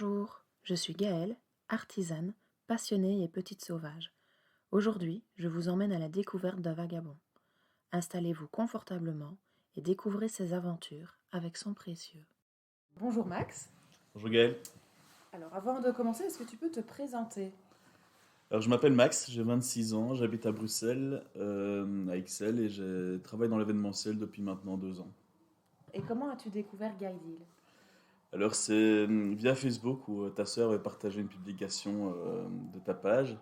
Bonjour, je suis Gaëlle, artisane, passionnée et petite sauvage. Aujourd'hui, je vous emmène à la découverte d'un vagabond. Installez-vous confortablement et découvrez ses aventures avec son précieux. Bonjour Max. Bonjour Gaël. Alors avant de commencer, est-ce que tu peux te présenter? Alors je m'appelle Max, j'ai 26 ans, j'habite à Bruxelles, à Ixelles, et je travaille dans l'événementiel depuis maintenant 2 ans. Et comment as-tu découvert Gaïdil? Alors c'est via Facebook où ta sœur avait partagé une publication de ta page,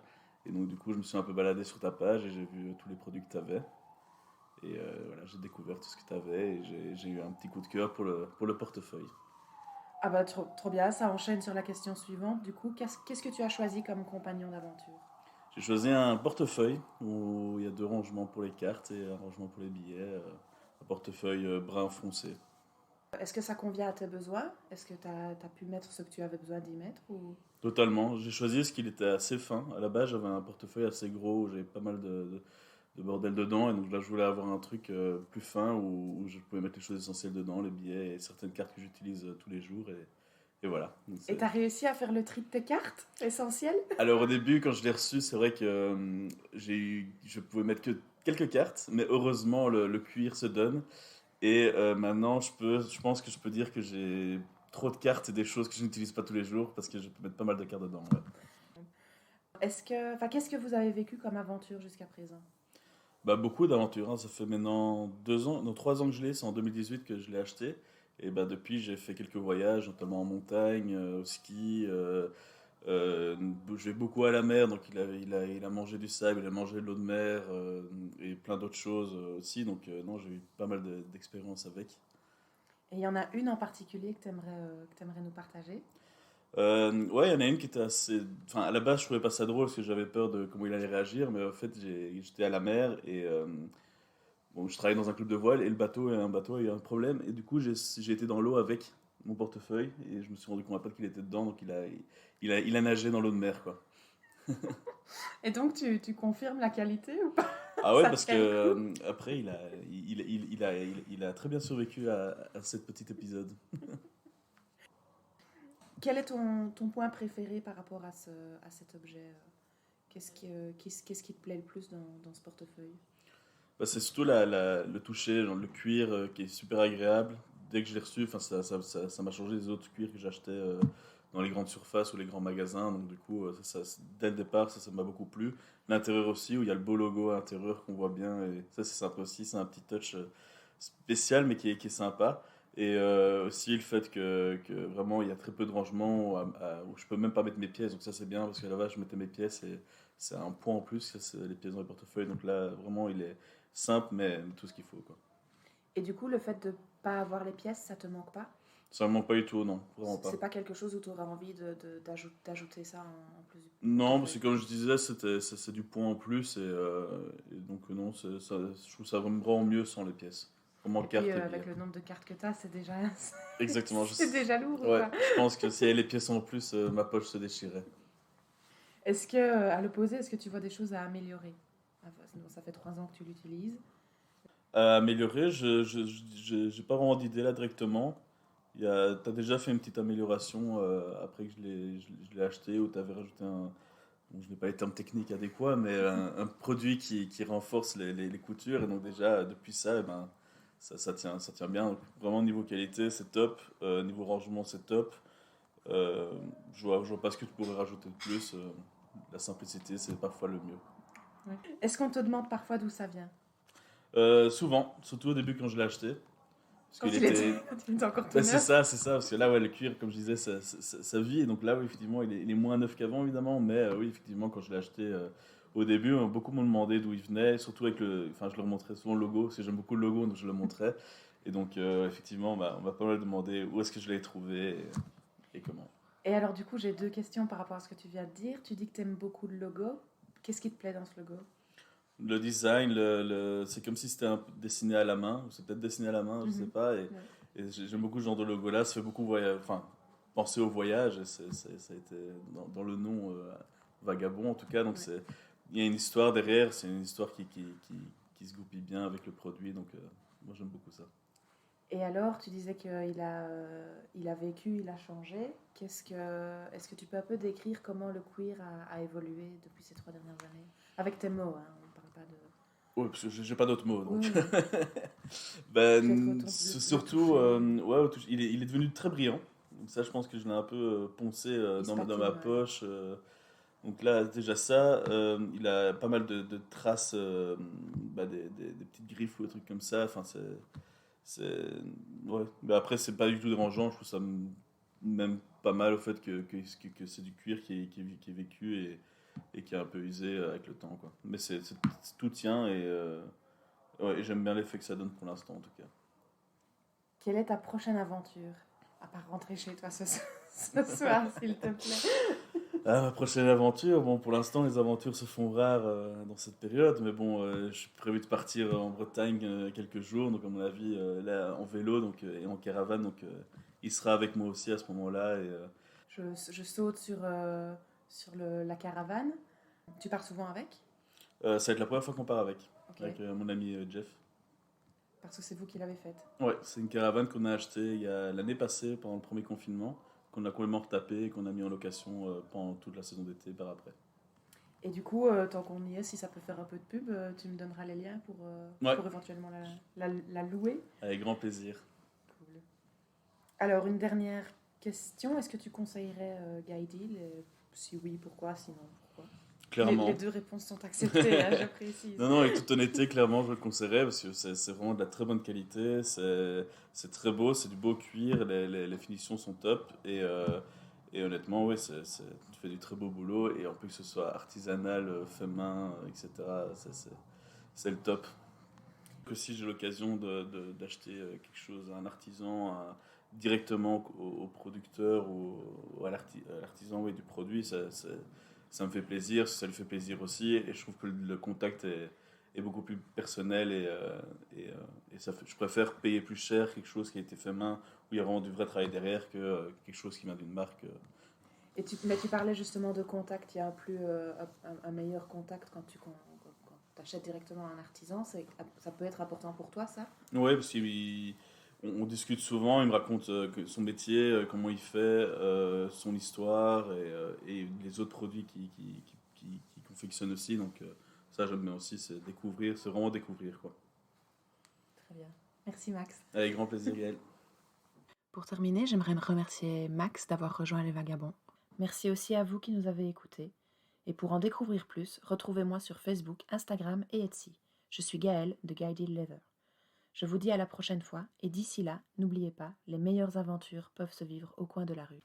et donc du coup je me suis un peu baladé sur ta page et j'ai vu tous les produits que tu avais. Et voilà, j'ai découvert tout ce que tu avais et j'ai eu un petit coup de cœur pour le portefeuille. Ah bah trop bien, ça enchaîne sur la question suivante. Du coup, qu'est-ce que tu as choisi comme compagnon d'aventure? J'ai choisi un portefeuille où il y a 2 rangements pour les cartes et un rangement pour les billets, un portefeuille brun foncé. Est-ce que ça convient à tes besoins? Est-ce que tu as pu mettre ce que tu avais besoin d'y mettre ou... Totalement. J'ai choisi parce qu'il était assez fin. À la base, j'avais un portefeuille assez gros où j'avais pas mal de bordel dedans. Et donc là, je voulais avoir un truc plus fin où je pouvais mettre les choses essentielles dedans, les billets et certaines cartes que j'utilise tous les jours. Et voilà. Donc, Et tu as réussi à faire le tri de tes cartes essentielles? alors au début, quand je l'ai reçu, c'est vrai que je pouvais mettre que quelques cartes, mais heureusement, le cuir se donne. Et maintenant, je pense que je peux dire que j'ai trop de cartes et des choses que je n'utilise pas tous les jours parce que je peux mettre pas mal de cartes dedans. Ouais. Qu'est-ce que vous avez vécu comme aventure jusqu'à présent? Bah, beaucoup d'aventures, hein. Ça fait maintenant 2 ans, non 3 ans que je l'ai, c'est en 2018 que je l'ai acheté. Et bah, depuis, j'ai fait quelques voyages, notamment en montagne, au ski. Euh, je vais beaucoup à la mer, donc il a mangé du sable, il a mangé de l'eau de mer et plein d'autres choses aussi. Donc non, j'ai eu pas mal d'expériences avec. Et il y en a une en particulier que t'aimerais nous partager? Ouais, il y en a une qui était assez. Enfin, à la base, je trouvais pas ça drôle parce que j'avais peur de comment il allait réagir, mais en fait, j'étais à la mer et bon, je travaillais dans un club de voile et un bateau a eu un problème. Et du coup, j'ai été dans l'eau avec mon portefeuille et je me suis rendu compte après qu'il était dedans, donc il a nagé dans l'eau de mer, quoi. Et donc, tu confirmes la qualité ou pas? Ah ouais, Ça parce que tient le coup? après, il a très bien survécu à cet petit épisode. Quel est ton point préféré par rapport à cet objet? Qu'est-ce qui te plaît le plus dans ce portefeuille? Bah, c'est surtout le toucher, genre le cuir qui est super agréable. Dès que je l'ai reçu, enfin, ça m'a changé des autres cuirs que j'achetais dans les grandes surfaces ou les grands magasins. Donc du coup, dès le départ, ça m'a beaucoup plu. L'intérieur aussi, où il y a le beau logo à l'intérieur qu'on voit bien. Et ça, c'est sympa aussi. C'est un petit touch spécial, mais qui est sympa. Et aussi le fait que vraiment, il y a très peu de rangement où je peux même pas mettre mes pièces. Donc ça, c'est bien, parce que là-bas, je mettais mes pièces et c'est un point en plus, ça, c'est les pièces dans le portefeuille. Donc là, vraiment, il est simple, mais tout ce qu'il faut, quoi. Et du coup, le fait de pas avoir les pièces, ça te manque pas? Ça me manque pas du tout, non, vraiment C'est pas. pas quelque chose où tu auras envie d'ajouter ça en plus du Non, parce que portefeuille? comme je disais, c'est du point en plus, et donc non, je trouve ça vraiment mieux sans les pièces. Vraiment Et puis, carte et avec billet. le nombre de cartes que tu as, c'est déjà, Exactement, c'est déjà lourd ou ouais, pas? je pense que s'il y avait les pièces en plus, ma poche se déchirait. Est-ce que, à l'opposé, est-ce que tu vois des choses à améliorer? Enfin, sinon, ça fait 3 ans que tu l'utilises. À améliorer, j'ai pas vraiment d'idée là directement. T'as déjà fait une petite amélioration après que je l'ai acheté, où t'avais rajouté bon, je n'ai pas les termes techniques adéquats, mais un produit qui renforce les coutures. Et donc déjà, depuis ça, eh ben, ça tient bien. Donc, vraiment, niveau qualité, c'est top. Niveau rangement, c'est top. Euh, je vois pas ce que tu pourrais rajouter de plus. La simplicité, c'est parfois le mieux. Ouais. Est-ce qu'on te demande parfois d'où ça vient? Souvent, surtout au début quand je l'ai acheté. Parce qu'il Quand il était, était. quand il était encore tout Ben, c'est neuf? ça, c'est ça. Parce que là, ouais, le cuir, comme je disais, ça vit. Et donc là, oui, effectivement, il est moins neuf qu'avant, évidemment. Mais oui, effectivement, quand je l'ai acheté au début, beaucoup m'ont demandé d'où il venait. Surtout avec le. Enfin, je leur montrais souvent le logo, parce que j'aime beaucoup le logo, donc je le montrais. Et donc, effectivement, bah, on m'a pas mal demandé où est-ce que je l'avais trouvé et comment. Et alors, du coup, j'ai deux questions par rapport à ce que tu viens de dire. Tu dis que tu aimes beaucoup le logo. Qu'est-ce qui te plaît dans ce logo? Le design, c'est comme si c'était dessiné à la main, ou c'est peut-être dessiné à la main, je sais Mhm. pas. Et, Ouais. et j'aime beaucoup ce genre de logo-là. Ça fait beaucoup enfin, penser au voyage. Et ça a été dans le nom Vagabond, en tout cas. Donc Ouais. il y a une histoire derrière. C'est une histoire qui se goupille bien avec le produit. Donc moi, j'aime beaucoup ça. Et alors, tu disais qu'il a vécu, il a changé. Est-ce que tu peux un peu décrire comment le queer a évolué depuis ces 3 dernières années? Avec tes mots, hein, on ne parle pas de... Ouais, parce que j'ai pas d'autres mots, Oui, donc. oui, peut-être Ben, le surtout, toucher. ouais, il est devenu très brillant. Donc ça, je pense que je l'ai un peu poncé Il se dans ma patine, ouais. poche. Donc là, déjà ça, il a pas mal de traces, des petites griffes ou des trucs comme ça. Enfin, c'est, ouais. Mais après, c'est pas du tout dérangeant. Je trouve ça même pas mal au fait que c'est du cuir qui est vécu et qui est un peu usé avec le temps, quoi. Mais tout tient ouais, et j'aime bien l'effet que ça donne pour l'instant, en tout cas. Quelle est ta prochaine aventure? À part rentrer chez toi ce soir, s'il te plaît. Ah, ma prochaine aventure, bon, pour l'instant, les aventures se font rares dans cette période, mais bon, je suis prévu de partir en Bretagne quelques jours, donc à mon avis, là, en vélo donc, et en caravane, donc il sera avec moi aussi à ce moment-là. Je saute sur la caravane. Tu pars souvent avec? Ça va être la première fois qu'on part Ok. avec mon ami Jeff. Parce que c'est vous qui l'avez faite. Ouais, c'est une caravane qu'on a achetée il y a l'année passée pendant le premier confinement, qu'on a complètement retapé et qu'on a mis en location pendant toute la saison d'été par après. Et du coup, tant qu'on y est, si ça peut faire un peu de pub, tu me donneras les liens Ouais, pour éventuellement la louer. avec grand plaisir. Cool. Alors, une dernière question. Est-ce que tu conseillerais Guidil? Si oui, pourquoi? Sinon, pourquoi? Les Clairement. deux réponses sont acceptées, hein, je précise. Non, non, avec toute honnêteté, clairement, je le conseillerais parce que c'est vraiment de la très bonne qualité. C'est très beau, c'est du beau cuir, les finitions sont top. Et honnêtement, oui, tu fais du très beau boulot. Et en plus que ce soit artisanal, fait main, etc., c'est le top. Que si j'ai l'occasion d'acheter quelque chose à un artisan, directement au producteur ou à l'artisan oui, du produit, ça me fait plaisir, ça lui fait plaisir aussi. Et je trouve que le contact est beaucoup plus personnel et je préfère payer plus cher quelque chose qui a été fait main, où il y a vraiment du vrai travail derrière, que quelque chose qui vient d'une marque. Mais tu parlais justement de contact. Il y a un meilleur contact quand achètes directement à un artisan. Ça peut être important pour toi, ça? Ouais, parce qu'on discute souvent, il me raconte son métier, comment il fait, son histoire et les autres produits qu'il confectionne aussi. Donc ça, j'aime bien aussi, c'est découvrir, c'est vraiment découvrir, quoi. Très bien. Merci, Max. Avec grand plaisir, Gaël. Pour terminer, j'aimerais remercier Max d'avoir rejoint Les Vagabonds. Merci aussi à vous qui nous avez écoutés. Et pour en découvrir plus, retrouvez-moi sur Facebook, Instagram et Etsy. Je suis Gaëlle de Guided Leather. Je vous dis à la prochaine fois et d'ici là, n'oubliez pas, les meilleures aventures peuvent se vivre au coin de la rue.